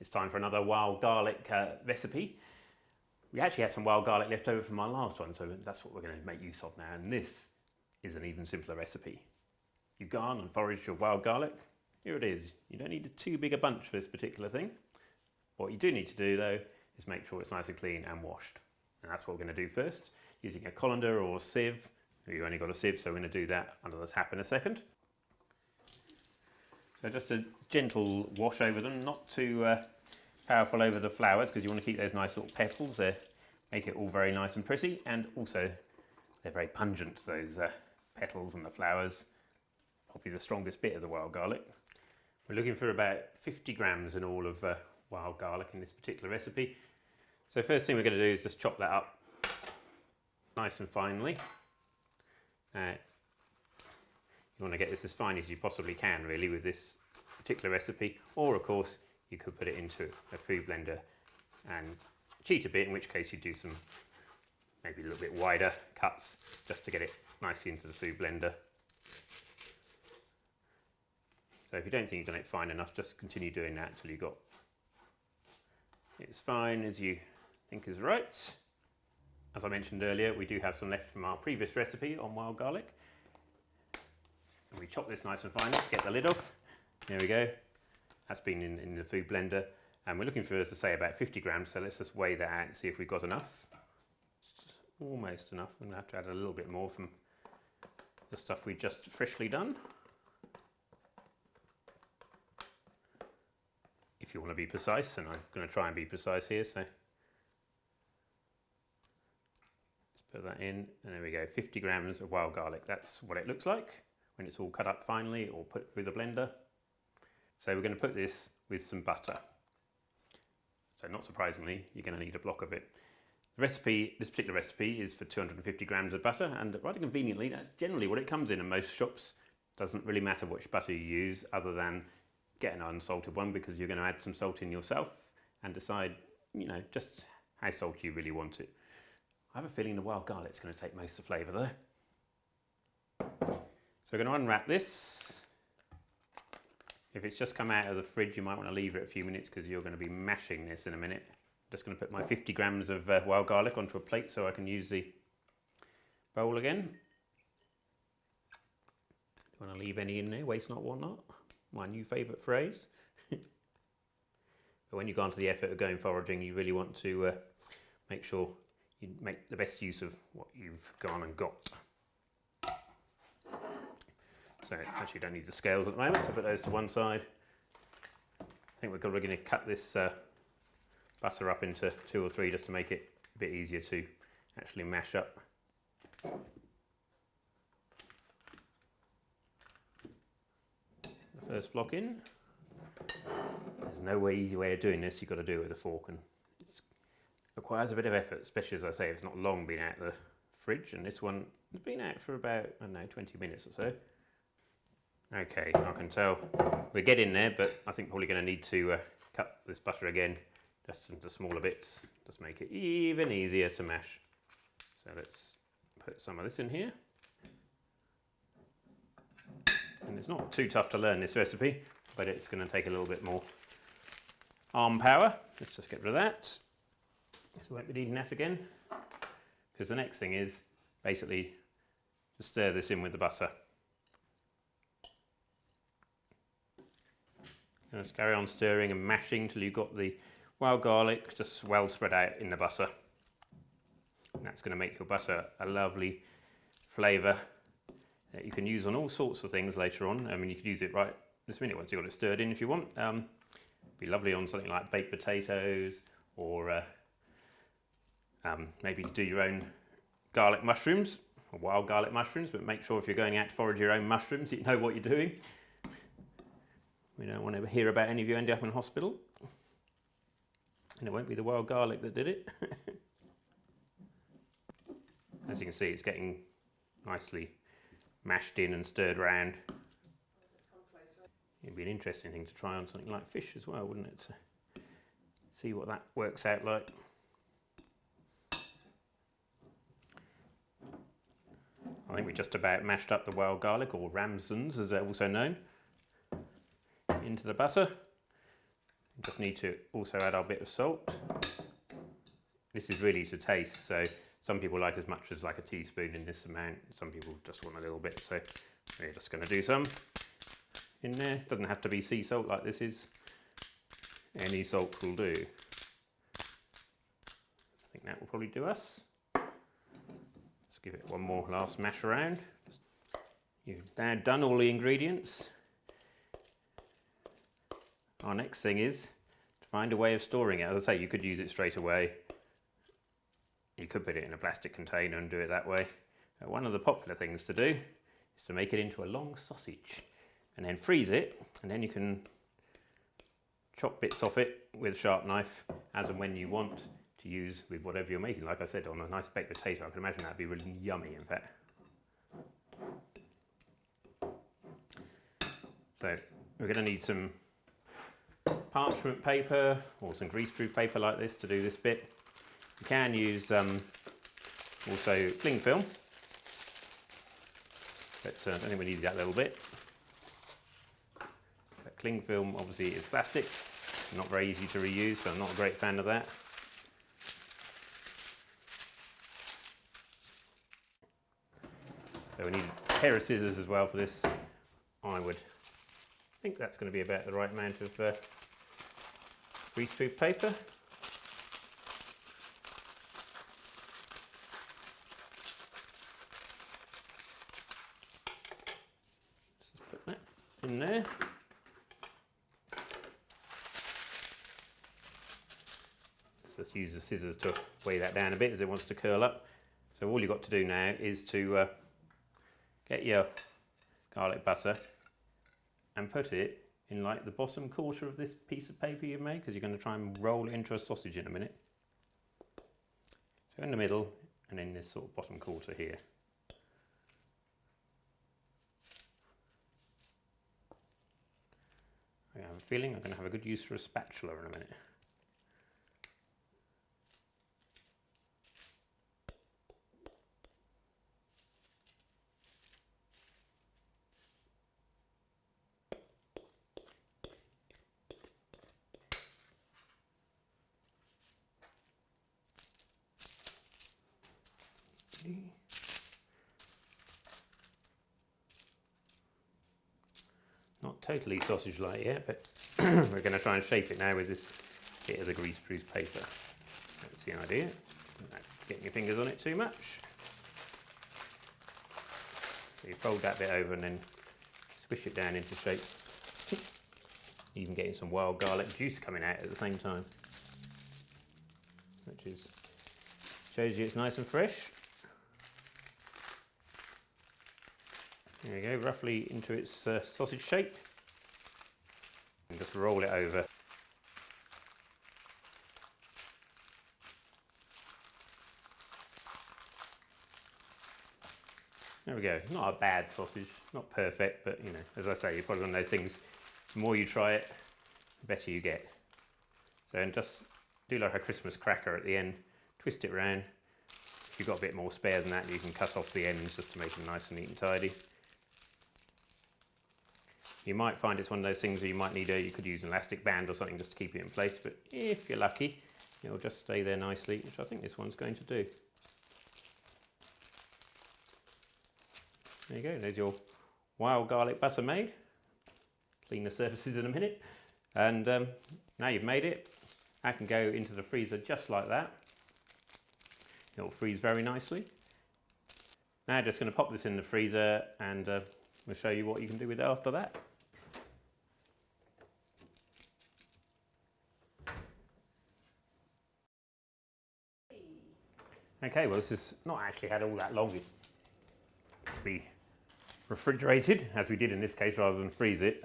It's time for another wild garlic recipe. We actually had some wild garlic left over from our last one, so that's what we're going to make use of now. And this is an even simpler recipe. You've gone and foraged your wild garlic. Here it is. You don't need too big a bunch for this particular thing. What you do need to do though is make sure it's nice and clean and washed. And that's what we're going to do first, using a colander or a sieve. You've only got a sieve, so we're going to do that under the tap in a second. So just a gentle wash over them, not too powerful over the flowers, because you want to keep those nice little petals there, make it all very nice and pretty, and also they're very pungent, those petals and the flowers, probably the strongest bit of the wild garlic. We're looking for about 50 grams in all of wild garlic in this particular recipe. So first thing we're going to do is just chop that up nice and finely. You want to get this as fine as you possibly can really with this particular recipe, or of course you could put it into a food blender and cheat a bit, in which case you do some maybe a little bit wider cuts just to get it nicely into the food blender. So if you don't think you've done it fine enough, just continue doing that until you've got it as fine as you think is right. As I mentioned earlier, we do have some left from our previous recipe on wild garlic. And we chop this nice and fine, get the lid off. There we go. That's been in the food blender. And we're looking for, as I say, about 50 grams. So let's just weigh that out and see if we've got enough. It's almost enough. I'm going to have to add a little bit more from the stuff we just freshly done. If you want to be precise, and I'm going to try and be precise here. So let's put that in, and there we go, 50 grams of wild garlic. That's what it looks like when it's all cut up finely or put through the blender. So we're going to put this with some butter. So not surprisingly, you're going to need a block of it. The recipe, this particular recipe is for 250 grams of butter, and rather conveniently, that's generally what it comes in most shops. Doesn't really matter which butter you use, other than get an unsalted one, because you're going to add some salt in yourself and decide, you know, just how salty you really want it. I have a feeling the wild garlic's going to take most of the flavour though. So we're going to unwrap this. If it's just come out of the fridge, you might want to leave it a few minutes because you're going to be mashing this in a minute. I'm just going to put my 50 grams of wild garlic onto a plate so I can use the bowl again. Don't want to leave any in there, waste not, want not. My new favourite phrase. But when you go onto the effort of going foraging, you really want to make sure you make the best use of what you've gone and got. So actually you don't need the scales at the moment, so put those to one side. I think we're going to cut this butter up into 2 or 3 just to make it a bit easier to actually mash up. The first block in. There's no easy way of doing this, you've got to do it with a fork, and it requires a bit of effort, especially as I say, it's not long been out of the fridge, and this one has been out for about, I don't know, 20 minutes or so. Okay, I can tell we're getting there, but I think probably going to need to cut this butter again just into smaller bits, just make it even easier to mash. So let's put some of this in here. And it's not too tough to learn this recipe, but it's going to take a little bit more arm power. Let's just get rid of that. So we won't be needing that again, because the next thing is basically to stir this in with the butter. And just carry on stirring and mashing till you've got the wild garlic just well spread out in the butter. And that's going to make your butter a lovely flavour that you can use on all sorts of things later on. I mean, you could use it right this minute once you've got it stirred in if you want. Be lovely on something like baked potatoes, or maybe do your own garlic mushrooms, or wild garlic mushrooms, but make sure if you're going out to forage your own mushrooms, you know what you're doing. We don't want to hear about any of you ending up in hospital. And it won't be the wild garlic that did it. As you can see, it's getting nicely mashed in and stirred around. It'd be an interesting thing to try on something like fish as well, wouldn't it? To see what that works out like. I think we just about mashed up the wild garlic, or Ramsons as they're also known, into the butter. Just need to also add our bit of salt. This is really to taste, so some people like as much as like a teaspoon in this amount. Some people just want a little bit, so we're just going to do some in there. Doesn't have to be sea salt like this is. Any salt will do. I think that will probably do us. Let's give it one more last mash around. You've now done all the ingredients. Our next thing is to find a way of storing it. As I say, you could use it straight away. You could put it in a plastic container and do it that way. One of the popular things to do is to make it into a long sausage and then freeze it, and then you can chop bits off it with a sharp knife as and when you want to use with whatever you're making. Like I said, on a nice baked potato, I can imagine that'd be really yummy, in fact. So we're going to need some parchment paper or some greaseproof paper like this to do this bit. You can use also cling film, but I don't think we need that little bit. But cling film obviously is plastic, not very easy to reuse, so I'm not a great fan of that. So we need a pair of scissors as well for this. I think that's going to be about the right amount of greaseproof paper. Just put that in there. Let's just use the scissors to weigh that down a bit as it wants to curl up. So all you've got to do now is to get your garlic butter and put it in like the bottom quarter of this piece of paper you've made, because you're going to try and roll it into a sausage in a minute. So in the middle and in this sort of bottom quarter here. I have a feeling I'm going to have a good use for a spatula in a minute. Not totally sausage-like yet, but we're going to try and shape it now with this bit of the greaseproof paper. That's the idea. Not getting your fingers on it too much. So you fold that bit over and then squish it down into shape. Even getting some wild garlic juice coming out at the same time, which is shows you it's nice and fresh. There we go, roughly into its sausage shape. And just roll it over. There we go, not a bad sausage, not perfect, but you know, as I say, you're probably one of those things, the more you try it, the better you get. So and just do like a Christmas cracker at the end, twist it around. If you've got a bit more spare than that, you can cut off the ends just to make them nice and neat and tidy. You might find it's one of those things where you might need you could use an elastic band or something just to keep it in place, but if you're lucky, it'll just stay there nicely, which I think this one's going to do. There you go, there's your wild garlic butter made. Clean the surfaces in a minute. And now you've made it, that can go into the freezer just like that. It'll freeze very nicely. Now just going to pop this in the freezer and we'll show you what you can do with it after that. Okay, well this has not actually had all that long to be refrigerated, as we did in this case, rather than freeze it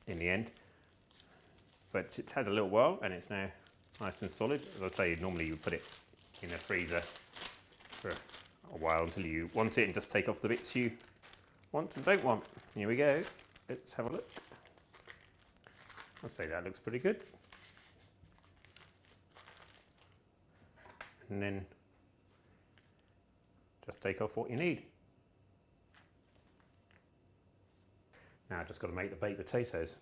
in the end. But it's had a little while and it's now nice and solid. As I say, normally you would put it in the freezer for a while until you want it and just take off the bits you want and don't want. Here we go, let's have a look. I'd say that looks pretty good. And then just take off what you need. Now I've just got to make the baked potatoes.